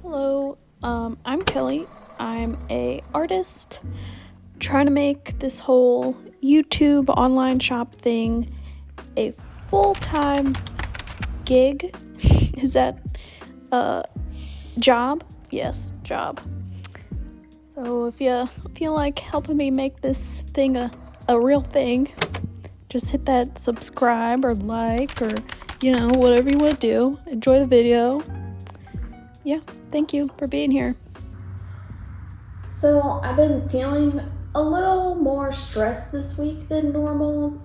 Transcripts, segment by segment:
Hello, I'm Kelly. I'm a artist trying to make this whole YouTube online shop thing a full-time gig. Is that a job? Yes, job. So if you feel like helping me make this thing a real thing, just hit that subscribe or like or whatever you want to do. Enjoy the video. Yeah, thank you for being here. So I've been feeling a little more stressed this week than normal,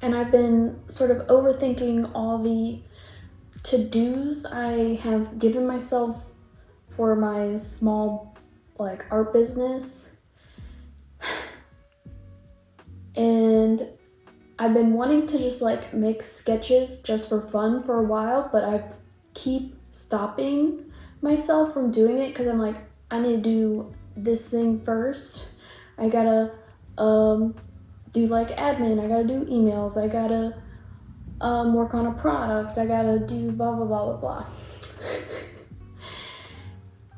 and I've been sort of overthinking all the to-dos I have given myself for my small art business. And I've been wanting to just make sketches just for fun for a while, but I keep stopping myself from doing it because I'm like, I need to do this thing first. I gotta do admin, I gotta do emails, I gotta work on a product, I gotta do blah blah blah blah blah.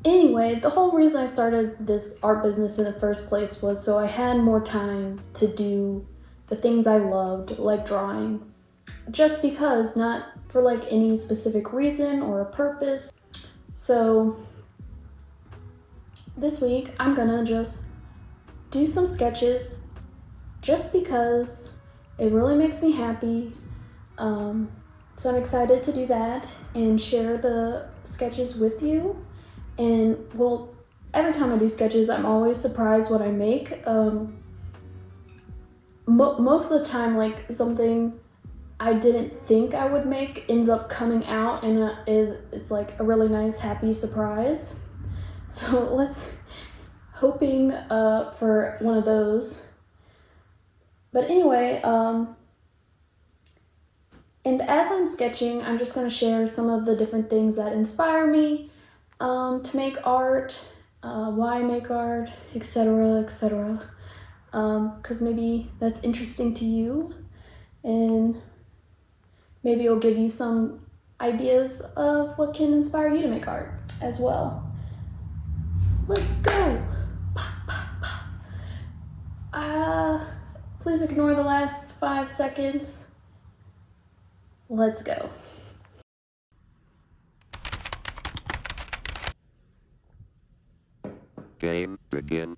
Anyway, the whole reason I started this art business in the first place was so I had more time to do the things I loved, like drawing. Just because, not for any specific reason or a purpose. So this week I'm gonna just do some sketches just because it really makes me happy. So I'm excited to do that and share the sketches with you. And well, every time I do sketches, I'm always surprised what I make. Most of the time, something I didn't think I would make ends up coming out, and it's a really nice, happy surprise. So hoping for one of those. But anyway, and as I'm sketching, I'm just going to share some of the different things that inspire me to make art, why I make art, etc., etc. Because maybe that's interesting to you, and maybe it'll give you some ideas of what can inspire you to make art as well. Let's go! Please ignore the last 5 seconds. Let's go. Game begin.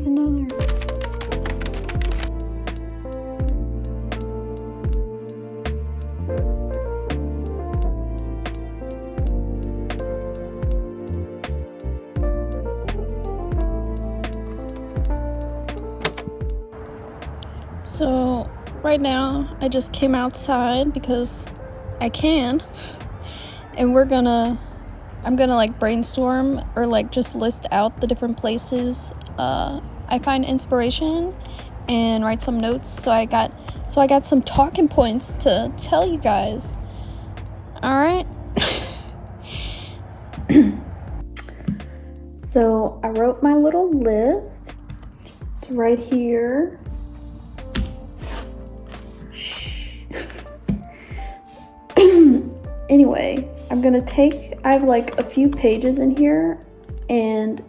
another. So right now I just came outside because I can, and I'm gonna like brainstorm or like just list out the different places I find inspiration and write some notes. So I got some talking points to tell you guys. All right. So I wrote my little list. It's right here. Anyway, I have like a few pages in here, and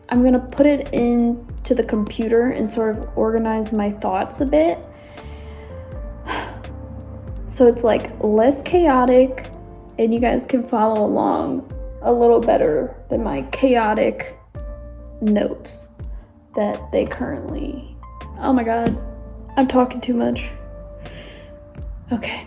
I'm gonna put it into the computer and sort of organize my thoughts a bit. So it's like less chaotic, and you guys can follow along a little better than my chaotic notes that they currently. Oh my god, I'm talking too much. Okay.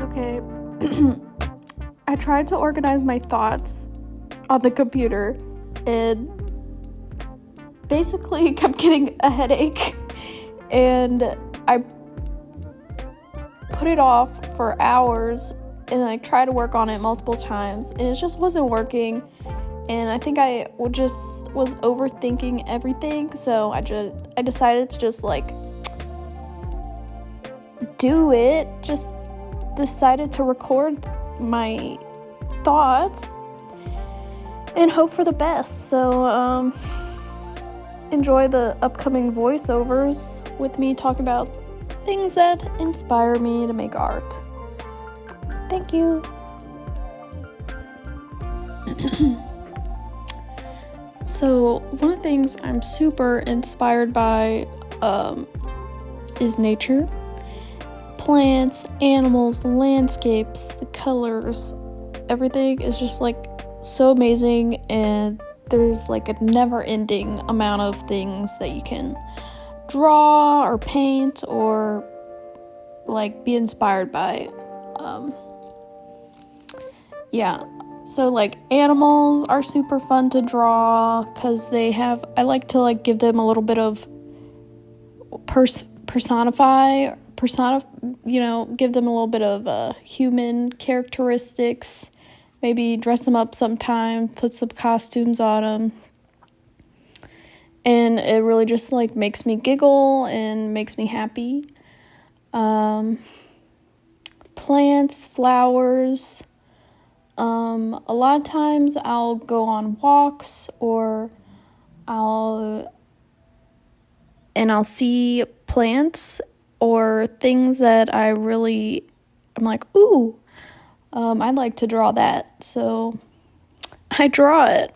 Okay. I tried to organize my thoughts on the computer and basically kept getting a headache, and I put it off for hours, and I tried to work on it multiple times, and it just wasn't working. And I think I was overthinking everything, so I decided to just like do it. Just decided to record my thoughts and hope for the best. So enjoy the upcoming voiceovers with me talking about things that inspire me to make art. Thank you. So one of the things I'm super inspired by is nature. Plants, animals, landscapes, the colors, everything is just like so amazing, and there's like a never-ending amount of things that you can draw or paint or like be inspired by. So like animals are super fun to draw because I like to like give them a little bit of give them a little bit of human characteristics, maybe dress them up sometime, put some costumes on them, and it really just like makes me giggle and makes me happy. Plants, flowers, a lot of times I'll go on walks, or I'll see plants or things that I'm like, ooh, I'd like to draw that, so I draw it.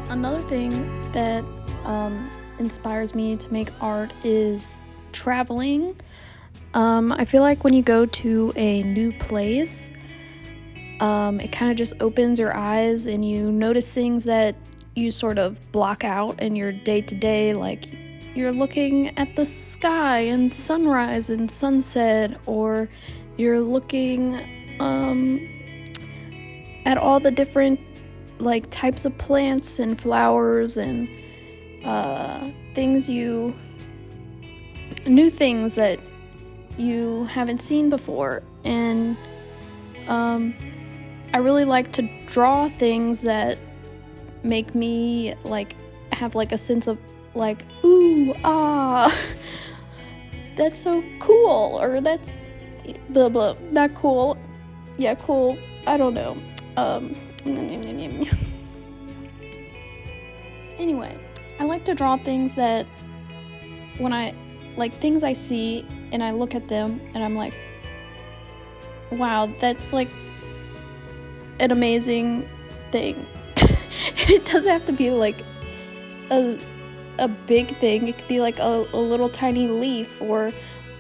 Another thing that inspires me to make art is traveling. I feel like when you go to a new place, it kind of just opens your eyes and you notice things that you sort of block out in your day-to-day, like you're looking at the sky and sunrise and sunset, or you're looking at all the different like types of plants and flowers and new things that you haven't seen before. And I really like to draw things that make me like have like a sense of like, ooh, ah, that's so cool, or that's blah blah, not cool, yeah, cool, I don't know. Anyway, I like to draw things that when I like things I see and I look at them and I'm like, wow, that's like an amazing thing. And it doesn't have to be like a big thing. It could be like a little tiny leaf, or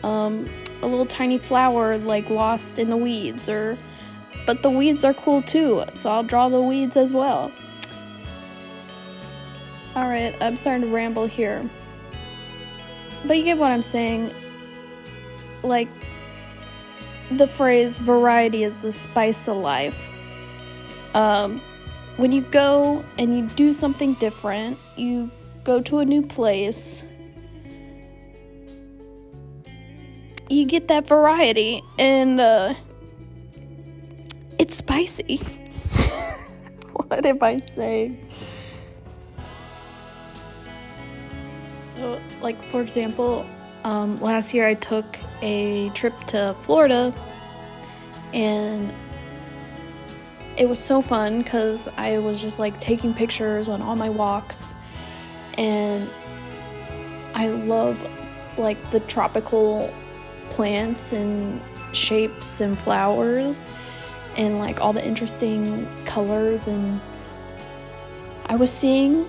a little tiny flower like lost in the weeds, but the weeds are cool too, so I'll draw the weeds as well. Alright, I'm starting to ramble here, but you get what I'm saying. Like, the phrase variety is the spice of life. When you go and you do something different, you go to a new place, you get that variety, and it's spicy. What am I saying? So, like, for example, last year I took a trip to Florida, and it was so fun because I was just like taking pictures on all my walks, and I love like the tropical plants and shapes and flowers and like all the interesting colors, and I was seeing,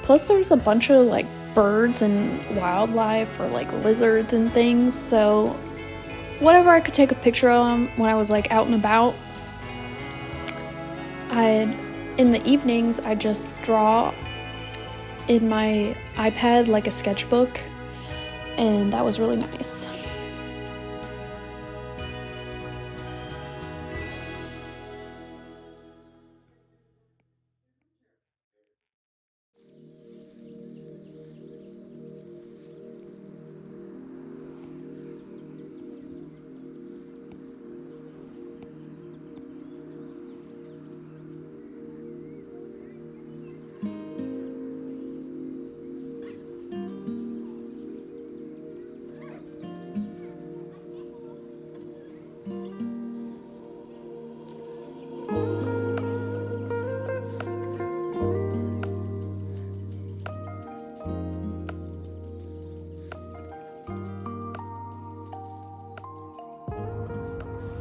plus there's a bunch of like birds and wildlife, or like lizards and things, so whatever I could take a picture of them when I was like out and about, in the evenings, I just draw in my iPad like a sketchbook, and that was really nice.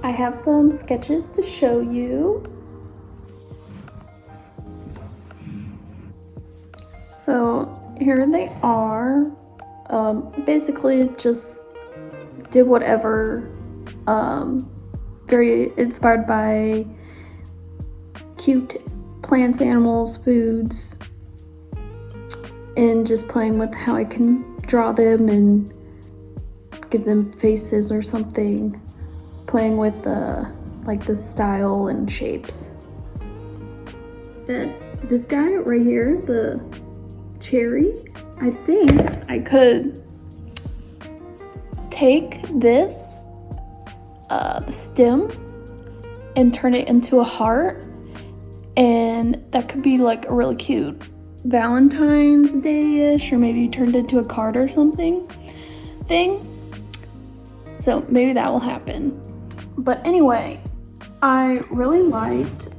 I have some sketches to show you. So here they are. Basically just did whatever, very inspired by cute plants, animals, foods, and just playing with how I can draw them and give them faces or something, playing with like the style and shapes. This guy right here, the cherry, I think I could take this the stem and turn it into a heart, and that could be like a really cute Valentine's Day-ish, or maybe turned into a card or something thing. So maybe that will happen. But anyway, I really liked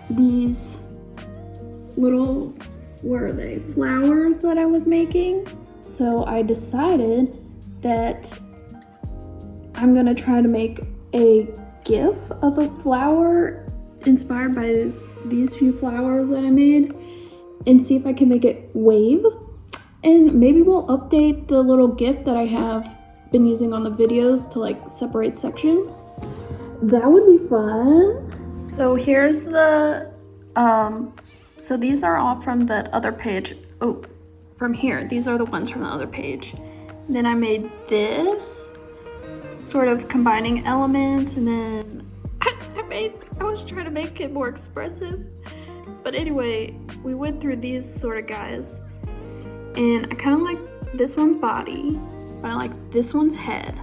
these little, what are they, flowers that I was making. So I decided that I'm gonna try to make a GIF of a flower inspired by these few flowers that I made, and see if I can make it wave. And maybe we'll update the little GIF that I have been using on the videos to like separate sections. That would be fun. So here's the so these are all from the other page. Oh, from here, these are the ones from the other page. Then I made this, sort of combining elements, and then I was trying to make it more expressive. But anyway, we went through these sort of guys, and I kind of like this one's body, but I like this one's head.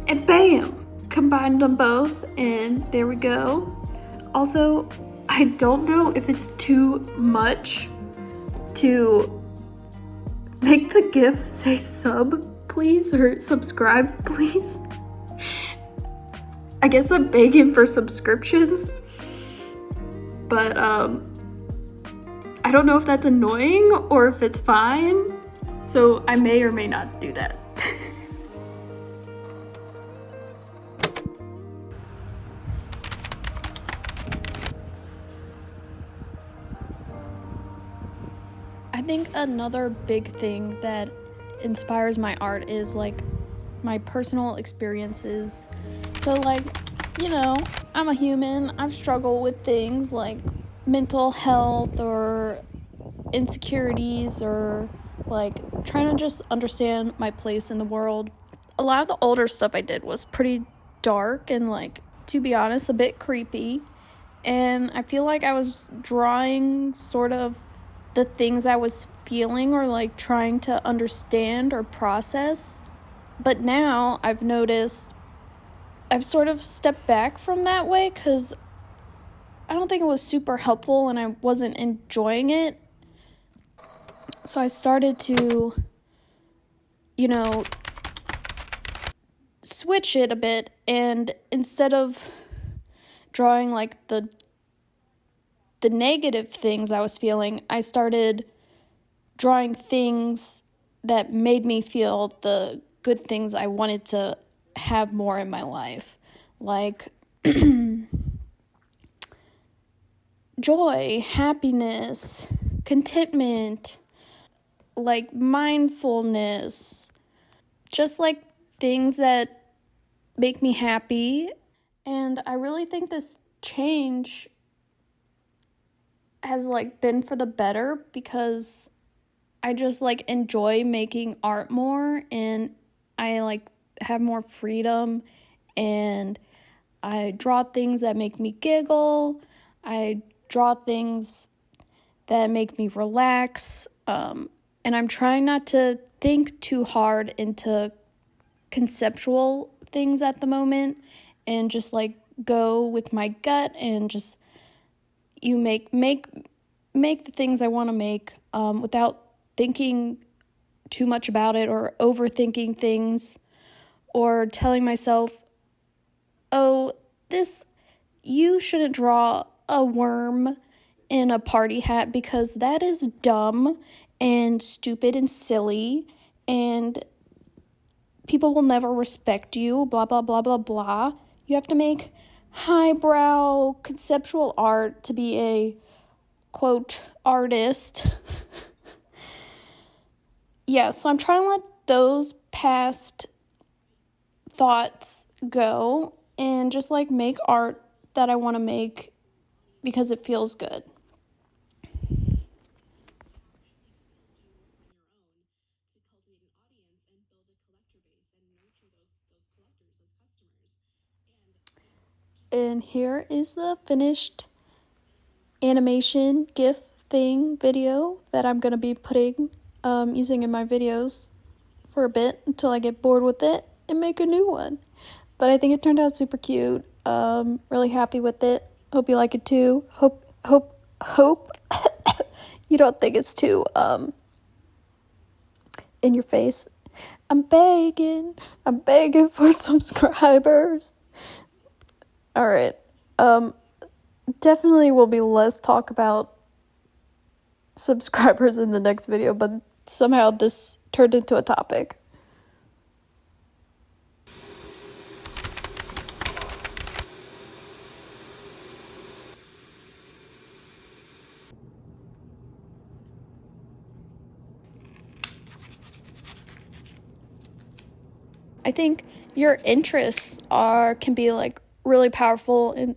And bam! combined them both, and there we go. Also, I don't know if it's too much to make the GIF say sub, please, or subscribe, please. I guess I'm begging for subscriptions, but I don't know if that's annoying or if it's fine, so I may or may not do that. I think another big thing that inspires my art is like my personal experiences. So like, you know, I'm a human. I've struggled with things like mental health or insecurities or like trying to just understand my place in the world. A lot of the older stuff I did was pretty dark and, like, to be honest, a bit creepy. And I feel like I was drawing sort of the things I was feeling or like trying to understand or process. But now I've noticed I've sort of stepped back from that way because I don't think it was super helpful and I wasn't enjoying it. So I started to, you know, switch it a bit, and instead of drawing like the negative things I was feeling, I started drawing things that made me feel the good things I wanted to have more in my life. Like joy, happiness, contentment, like mindfulness, just like things that make me happy. And I really think this change has like been for the better because I just like enjoy making art more, and I like have more freedom, and I draw things that make me giggle. I draw things that make me relax. And I'm trying not to think too hard into conceptual things at the moment and just like go with my gut and just make the things I want to make without thinking too much about it or overthinking things or telling myself, oh, you shouldn't draw a worm in a party hat because that is dumb and stupid and silly and people will never respect you, blah, blah, blah, blah, blah. You have to make highbrow conceptual art to be a, quote, artist. Yeah, so I'm trying to let those past thoughts go and just like make art that I want to make because it feels good. And here is the finished animation GIF thing video that I'm going to be putting using in my videos for a bit until I get bored with it and make a new one. But I think it turned out super cute. Really happy with it. Hope you like it too. Hope you don't think it's too in your face. I'm begging for subscribers. All right. Definitely will be less talk about subscribers in the next video, but somehow this turned into a topic. I think your interests can be like really powerful and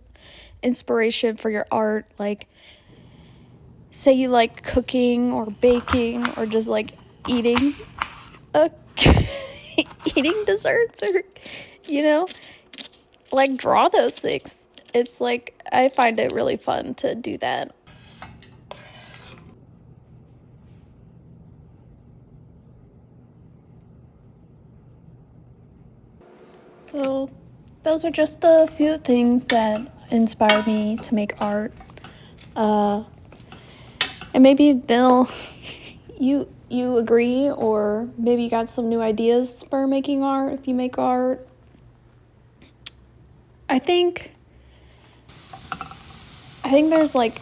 inspiration for your art. Like, say you like cooking or baking or just like eating eating desserts, or like draw those things. It's like I find it really fun to do that. So those are just a few things that inspire me to make art. And maybe you agree, or maybe you got some new ideas for making art if you make art. I think there's like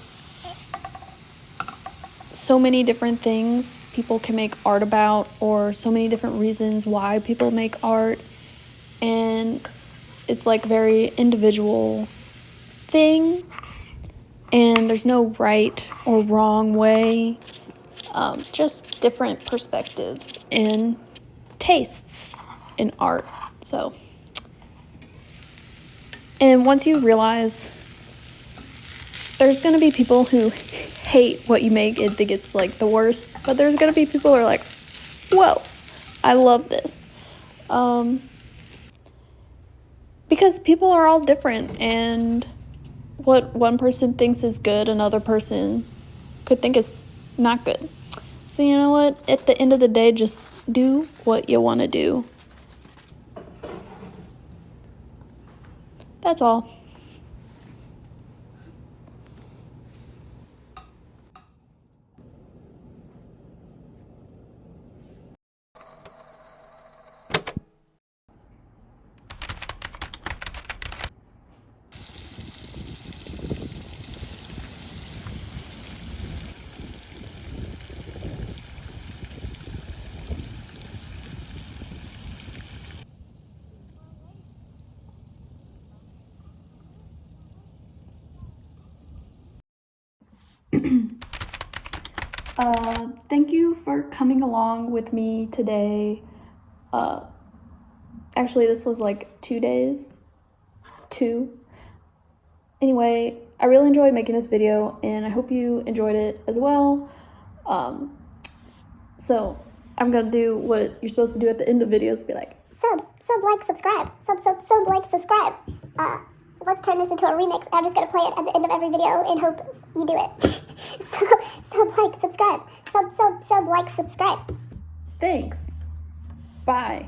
so many different things people can make art about, or so many different reasons why people make art, and it's like a very individual thing, and there's no right or wrong way, just different perspectives and tastes in art. So, and once you realize there's gonna be people who hate what you make and think it's like the worst, but there's gonna be people who are like, whoa, I love this. Because people are all different, and what one person thinks is good, another person could think is not good. So you know what? At the end of the day, just do what you want to do. That's all. Thank you for coming along with me today. Actually, this was like 2 days. Anyway, I really enjoyed making this video, and I hope you enjoyed it as well. So I'm gonna do what you're supposed to do at the end of videos, be like, sub, like, subscribe, sub, like, subscribe. Let's turn this into a remix. I'm just gonna play it at the end of every video and hope you do it. sub, like, subscribe, sub, like, subscribe. thanks. Bye.